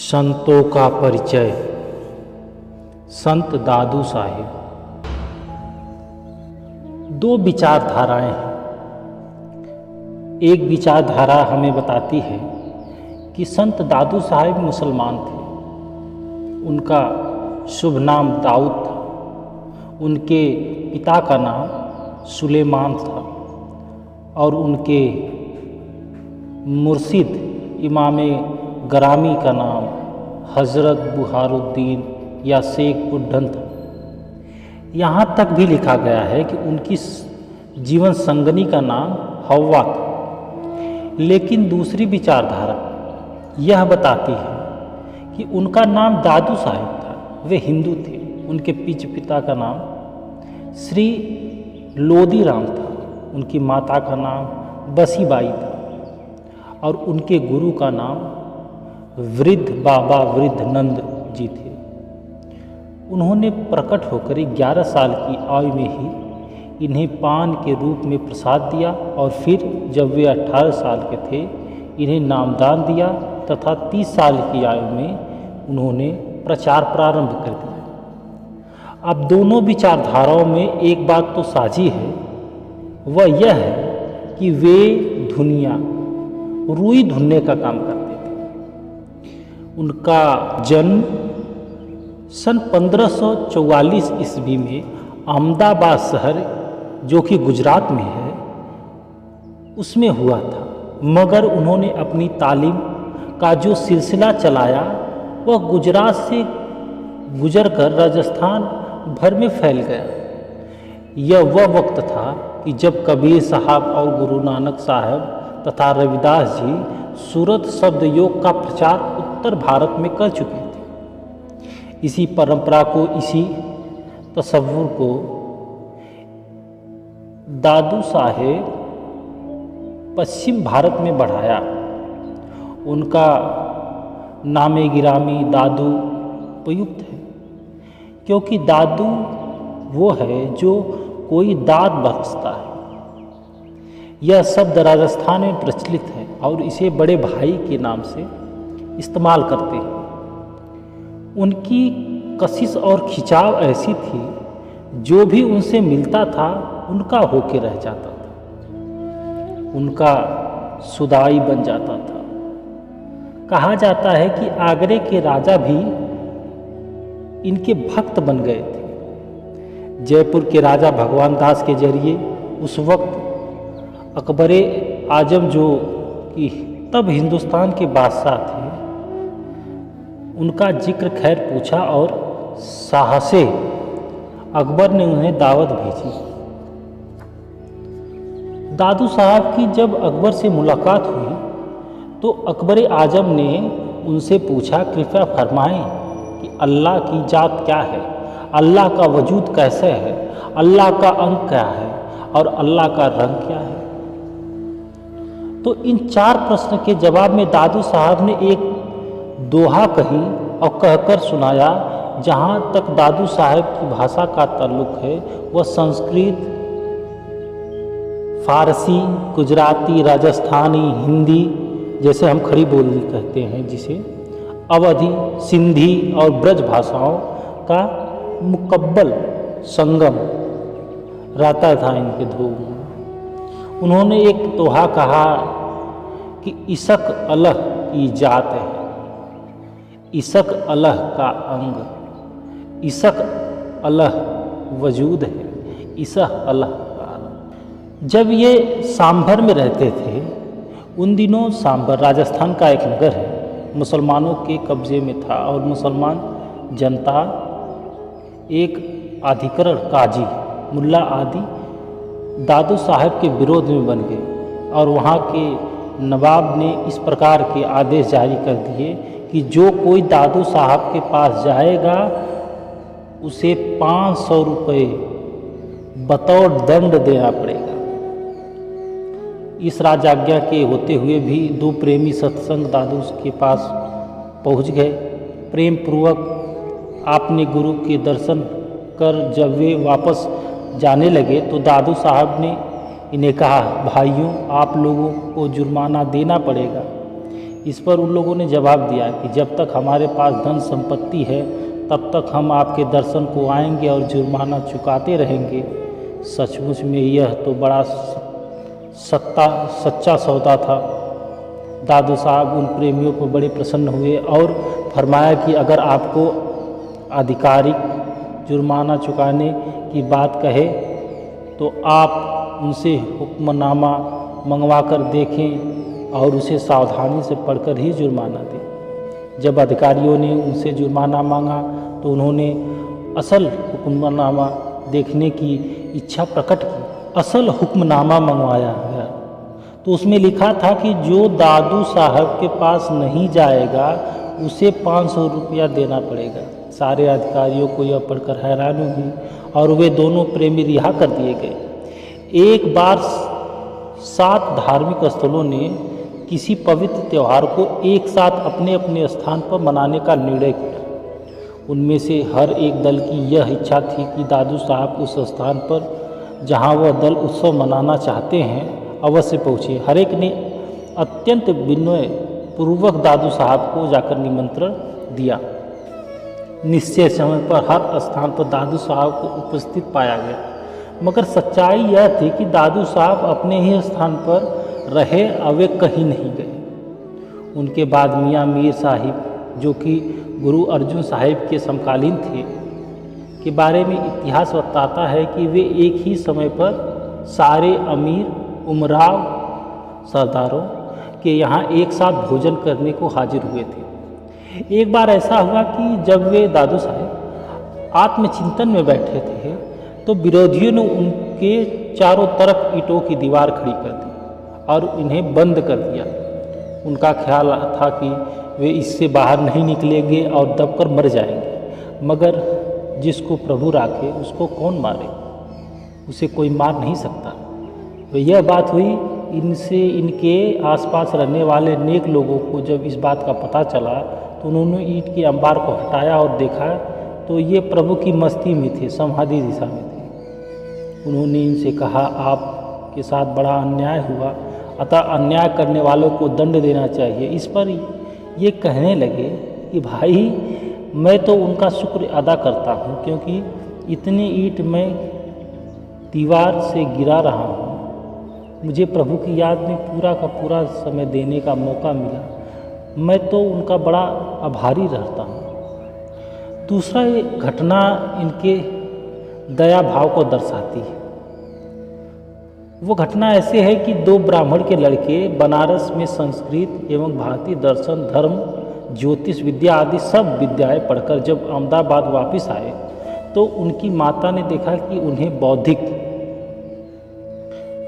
संतों का परिचय। संत दादू साहिब। दो विचारधाराएं हैं। एक विचारधारा हमें बताती है कि संत दादू साहिब मुसलमान थे। उनका शुभ नाम दाऊद था। उनके पिता का नाम सुलेमान था और उनके मुर्शिद इमाम गरामी का नाम हज़रत बुहारुद्दीन या शेख बुढ़न था। यहाँ तक भी लिखा गया है कि उनकी जीवन संगनी का नाम हव्वा था। लेकिन दूसरी विचारधारा यह बताती है कि उनका नाम दादू साहिब था। वे हिंदू थे। उनके पिता का नाम श्री लोदी राम था। उनकी माता का नाम बसीबाई था और उनके गुरु का नाम वृद्ध बाबा वृद्ध नंद जी थे। उन्होंने प्रकट होकर 11 साल की आयु में ही इन्हें पान के रूप में प्रसाद दिया और फिर जब वे 18 साल के थे इन्हें नामदान दिया तथा 30 साल की आयु में उन्होंने प्रचार प्रारंभ कर दिया। अब दोनों विचारधाराओं में एक बात तो साझी है, वह यह है कि वे धुनिया रुई धुनने का काम करते थे। उनका जन्म सन 1544 ईस्वी में अहमदाबाद शहर जो कि गुजरात में है उसमें हुआ था। मगर उन्होंने अपनी तालीम का जो सिलसिला चलाया वह गुजरात से गुजरकर राजस्थान भर में फैल गया। यह वह वक्त था कि जब कबीर साहब और गुरु नानक साहब तथा रविदास जी सूरत शब्द योग का प्रचार उत्तर भारत में कर चुके थे। इसी परंपरा को, इसी तसव्वुर को दादू साहेब पश्चिम भारत में बढ़ाया। उनका नामे गिरामी दादू उपयुक्त है क्योंकि दादू वो है जो कोई दाद बख्शता है। यह शब्द राजस्थान में प्रचलित है और इसे बड़े भाई के नाम से इस्तेमाल करते हैं। उनकी कशिश और खिंचाव ऐसी थी जो भी उनसे मिलता था उनका होके रह जाता था, उनका सुदाई बन जाता था। कहा जाता है कि आगरे के राजा भी इनके भक्त बन गए थे। जयपुर के राजा भगवान दास के जरिए उस वक्त अकबरे आजम जो कि तब हिंदुस्तान के बादशाह थे उनका जिक्र खैर पूछा और साहसे अकबर ने उन्हें दावत भेजी। दादू साहब की जब अकबर से मुलाकात हुई तो अकबर आजम ने उनसे पूछा, कृपया फरमाएं कि अल्लाह की जात क्या है, अल्लाह का वजूद कैसे है, अल्लाह का अंग क्या है और अल्लाह का रंग क्या है। तो इन 4 प्रश्न के जवाब में दादू साहब ने एक दोहा कही और कहकर सुनाया। जहाँ तक दादू साहब की भाषा का ताल्लुक है वह संस्कृत, फारसी, गुजराती, राजस्थानी, हिंदी जैसे हम खड़ी बोली कहते हैं जिसे, अवधी, सिंधी और ब्रज भाषाओं का मुकब्बल संगम रहता था इनके दो। उन्होंने एक दोहा कहा कि इशक अलह की जात है, इशक अलह का अंग, इशक अलह वजूद है, इशक अलह का अंग। जब ये सांभर में रहते थे उन दिनों सांभर राजस्थान का एक नगर है, मुसलमानों के कब्जे में था और मुसलमान जनता एक अधिकरण काजी मुल्ला आदि दादू साहब के विरोध में बन गए और वहाँ के नवाब ने इस प्रकार के आदेश जारी कर दिए कि जो कोई दादू साहब के पास जाएगा उसे 500 रुपये बतौर दंड देना पड़ेगा। इस राजाज्ञा के होते हुए भी 2 प्रेमी सत्संग दादू के पास पहुँच गए। प्रेम पूर्वक आपने गुरु के दर्शन कर जब वे वापस जाने लगे तो दादू साहब ने इन्हें कहा, भाइयों आप लोगों को जुर्माना देना पड़ेगा। इस पर उन लोगों ने जवाब दिया कि जब तक हमारे पास धन संपत्ति है तब तक हम आपके दर्शन को आएंगे और जुर्माना चुकाते रहेंगे। सचमुच में यह तो बड़ा सच्चा सौदा था। दादू साहब उन प्रेमियों पर बड़े प्रसन्न हुए और फरमाया कि अगर आपको आधिकारिक जुर्माना चुकाने की बात कहे तो आप उनसे हुक्मनामा मंगवा कर देखें और उसे सावधानी से पढ़कर ही जुर्माना दें। जब अधिकारियों ने उनसे जुर्माना मांगा तो उन्होंने असल हुक्मनामा देखने की इच्छा प्रकट की। असल हुक्मनामा मंगवाया गया तो उसमें लिखा था कि जो दादू साहब के पास नहीं जाएगा उसे 500 रुपया देना पड़ेगा। सारे अधिकारियों को यह पढ़कर हैरानी हुई और वे दोनों प्रेमी रिहा कर दिए गए। एक बार 7 धार्मिक स्थलों ने किसी पवित्र त्यौहार को एक साथ अपने अपने स्थान पर मनाने का निर्णय किया। उनमें से हर एक दल की यह इच्छा थी कि दादू साहब उस स्थान पर जहां वह दल उत्सव मनाना चाहते हैं अवश्य पहुँचे। हर एक ने अत्यंत विनय पूर्वक दादू साहब को जाकर निमंत्रण दिया। निश्चय समय पर हर स्थान पर दादू साहब को उपस्थित पाया गया, मगर सच्चाई यह थी कि दादू साहब अपने ही स्थान पर रहे और वे कहीं नहीं गए। उनके बाद मियाँ मीर साहिब, जो कि गुरु अर्जुन साहिब के समकालीन थे, के बारे में इतिहास बताता है कि वे एक ही समय पर सारे अमीर उमराव सरदारों के यहाँ एक साथ भोजन करने को हाजिर हुए थे। एक बार ऐसा हुआ कि जब वे दादू साहब आत्मचिंतन में बैठे थे तो विरोधियों ने उनके चारों तरफ ईंटों की दीवार खड़ी कर दी और इन्हें बंद कर दिया। उनका ख्याल था कि वे इससे बाहर नहीं निकलेंगे और दबकर मर जाएंगे, मगर जिसको प्रभु राखे उसको कौन मारे, उसे कोई मार नहीं सकता। तो यह बात हुई। इनसे इनके आसपास रहने वाले नेक लोगों को जब इस बात का पता चला तो उन्होंने ईंट के अंबार को हटाया और देखा तो ये प्रभु की मस्ती में थे, समाधि दिशा में थे। उन्होंने इनसे कहा, आपके साथ बड़ा अन्याय हुआ, अतः अन्याय करने वालों को दंड देना चाहिए। इस पर ये कहने लगे कि भाई मैं तो उनका शुक्र अदा करता हूँ, क्योंकि इतनी ईंट मैं दीवार से गिरा रहा हूँ। मुझे प्रभु की याद में पूरा का पूरा समय देने का मौका मिला। मैं तो उनका बड़ा आभारी रहता हूँ। दूसरा ये घटना इनके दया भाव को दर्शाती है। वो घटना ऐसे है कि 2 ब्राह्मण के लड़के बनारस में संस्कृत एवं भारतीय दर्शन, धर्म, ज्योतिष विद्या आदि सब विद्याएं पढ़कर जब अहमदाबाद वापस आए तो उनकी माता ने देखा कि उन्हें बौद्धिक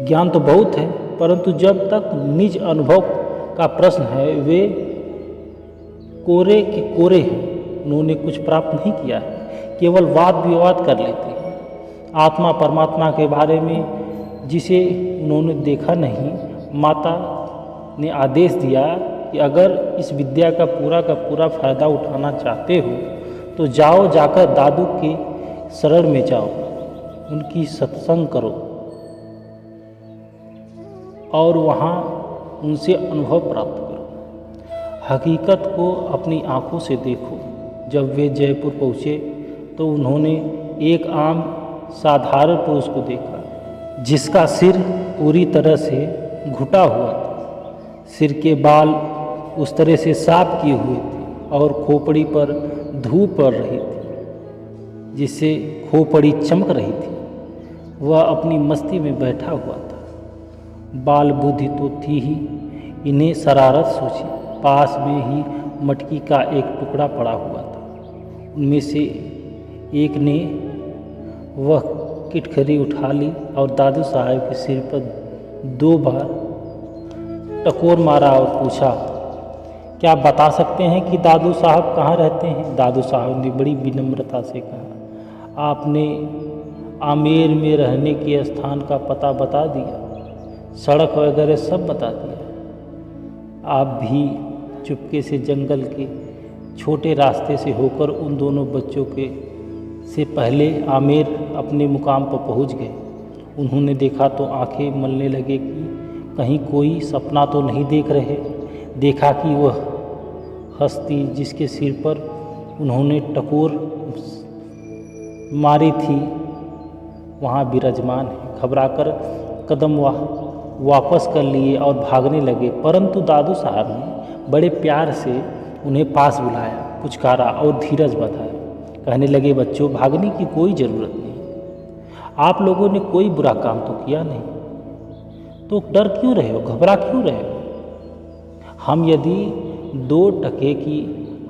ज्ञान तो बहुत है, परंतु जब तक निज अनुभव का प्रश्न है वे कोरे के कोरे हैं। उन्होंने कुछ प्राप्त नहीं किया है, केवल वाद विवाद कर लेते हैं। आत्मा परमात्मा के बारे में जिसे उन्होंने देखा नहीं, माता ने आदेश दिया कि अगर इस विद्या का पूरा फायदा उठाना चाहते हो तो जाओ, जाकर दादू के शरण में जाओ, उनकी सत्संग करो और वहाँ उनसे अनुभव प्राप्त करो। हकीकत को अपनी आँखों से देखो। जब वे जयपुर पहुँचे तो उन्होंने एक आम साधारण पुरुष को देखा, जिसका सिर पूरी तरह से घुटा हुआ था। सिर के बाल उस तरह से साफ किए हुए थे और खोपड़ी पर धूप पड़ रही थी, जिससे खोपड़ी चमक रही थी। वह अपनी मस्ती में बैठा हुआ था। बाल बुद्धि तो थी ही, इन्हें शरारत सूझी। पास में ही मटकी का एक टुकड़ा पड़ा हुआ था। उनमें से एक ने वह किटखरी उठा ली और दादू साहब के सिर पर 2 बार टकोर मारा और पूछा, क्या आप बता सकते हैं कि दादू साहब कहाँ रहते हैं? दादू साहब ने बड़ी विनम्रता से कहा, आपने आमेर में रहने के स्थान का पता बता दिया, सड़क वगैरह सब बता दिया। आप भी चुपके से जंगल के छोटे रास्ते से होकर उन दोनों बच्चों के से पहले आमेर अपने मुकाम पर पहुंच गए। उन्होंने देखा तो आंखें मलने लगे कि कहीं कोई सपना तो नहीं देख रहे। देखा कि वह हस्ती जिसके सिर पर उन्होंने टकोर मारी थी वहाँ विराजमान है। घबराकर कदम वापस कर लिए और भागने लगे, परंतु दादू साहब ने बड़े प्यार से उन्हें पास बुलाया, पुचकारा और धीरज बताया। कहने लगे, बच्चों, भागने की कोई ज़रूरत नहीं, आप लोगों ने कोई बुरा काम तो किया नहीं, तो डर क्यों रहे हो, घबरा क्यों रहे हो। हम यदि 2 टके की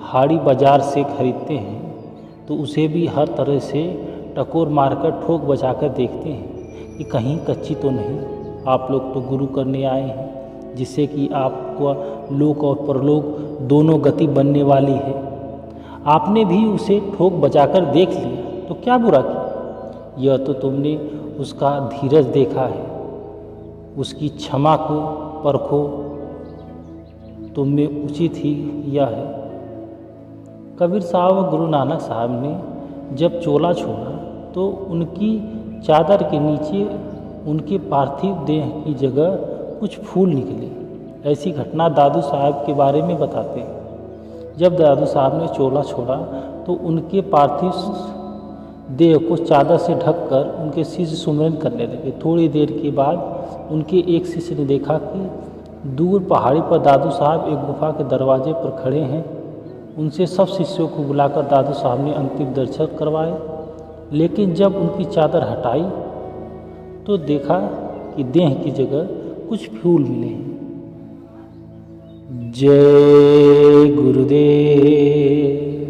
हाड़ी बाजार से खरीदते हैं तो उसे भी हर तरह से टकोर मारकर ठोक बजाकर देखते हैं कि कहीं कच्ची तो नहीं। आप लोग तो गुरु करने आए हैं, जिससे कि आपको लोक और परलोक दोनों गति बनने वाली है। आपने भी उसे ठोक बजाकर देख लिया तो क्या बुरा किया। यह तो तुमने उसका धीरज देखा है, उसकी क्षमा को परखो, तुमने उचित ही किया है। कबीर साहब और गुरु नानक साहब ने जब चोला छोड़ा तो उनकी चादर के नीचे उनके पार्थिव देह की जगह कुछ फूल निकले। ऐसी घटना दादू साहब के बारे में बताते हैं। जब दादू साहब ने चोला छोड़ा तो उनके पार्थिव देह को चादर से ढककर उनके शिष्य सुमिरन करने लगे। थोड़ी देर के बाद उनके एक शिष्य ने देखा कि दूर पहाड़ी पर दादू साहब एक गुफा के दरवाजे पर खड़े हैं। उनसे सब शिष्यों को बुलाकर दादू साहब ने अंतिम दर्शन करवाए, लेकिन जब उनकी चादर हटाई तो देखा कि देह की जगह कुछ फूल मिले हैं। जय गुरुदेव।